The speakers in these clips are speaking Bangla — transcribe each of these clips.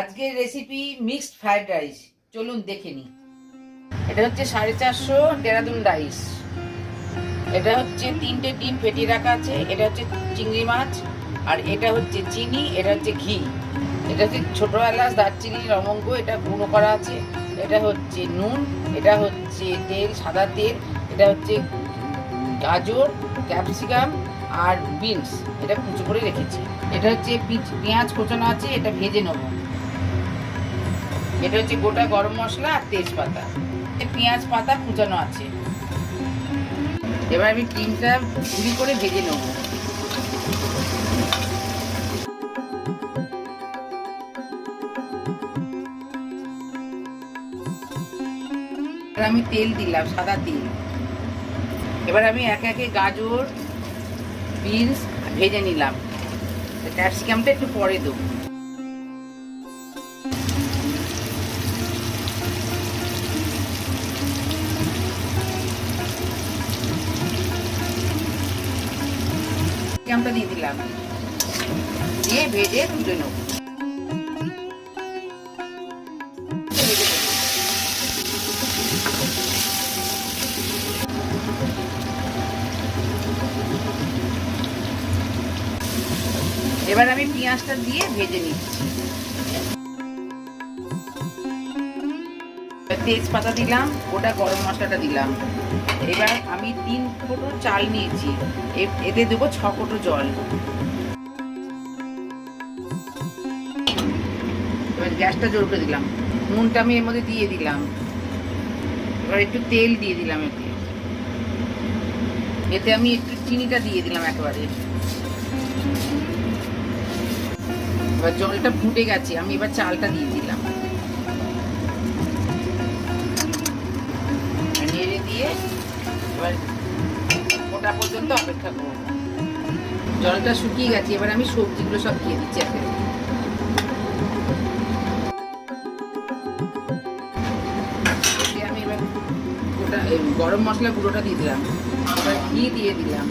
আজকের রেসিপি মিক্সড ফ্রাইড রাইস, চলুন দেখে নিই। এটা হচ্ছে 450 দেরাদুন রাইস। এটা হচ্ছে 3টে ডিম ফেটিয়ে রাখা আছে। এটা হচ্ছে চিংড়ি মাছ, আর এটা হচ্ছে চিনি, এটা হচ্ছে ঘি, এটা হচ্ছে ছোটো এলাচ, দারচিনি, লবঙ্গ, এটা গুঁড়ো করা আছে। এটা হচ্ছে নুন, এটা হচ্ছে তেল, সাদা তেল, এটা হচ্ছে গাজর, ক্যাপসিকাম আর বিনস, এটা কুচো করে রেখেছি। এটা হচ্ছে পেঁয়াজ কোচানো আছে, এটা ভেজে নেব। এটা হচ্ছে গোটা গরম মশলা আর তেজপাতা, পেঁয়াজ পাতা কুচানো আছে। এবার আমি ডিমটা গুঁড়ি করে ভেজে নেব। আমি তেল দিলাম, সাদা তেল। এবার আমি একে একে গাজর, বিনস ভেজে নিলাম। ক্যাপসিকামটা একটু পরে দেবো। ক্যাপসিকামটা দিয়ে দিলাম, দিয়ে ভেজে তুলে নেব। এবার আমি পেঁয়াজটা দিয়ে ভেজে নিচ্ছি। তেজপাতা দিলাম, গোটা গরম মশলাটা দিলাম। এবার আমি 3 কোটো চাল নিয়েছি, এতে দেবো 6 কোটো জল। এবার গ্যাসটা জোর করে দিলাম, নুনটা আমি এর মধ্যে দিয়ে দিলাম। এবার একটু তেল দিয়ে দিলাম, এতে আমি একটু চিনিটা দিয়ে দিলাম একেবারে। এবার জলটা ফুটে গেছে, আমি এবার চালটা দিয়ে দিলাম। নেড়ে দিয়ে এবার ওটা পর্যন্ত অপেক্ষা করব। জলটা শুকিয়ে গেছে, এবার আমি সবজিগুলো সব দিয়ে দিচ্ছি একে। আমি এবার ওটা গরম মশলা গুঁড়োটা দিয়ে দিলাম, এবার ঘি দিয়ে দিলাম।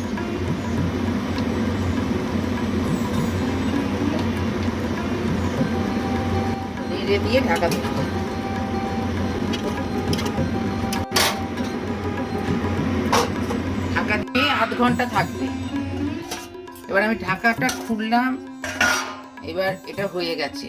নেড়ে দিয়ে ঢাকা দিলাম। ঢাকা দিয়ে 8 ঘন্টা থাকবে। এবার আমি ঢাকাটা খুললাম, এবার এটা হয়ে গেছে।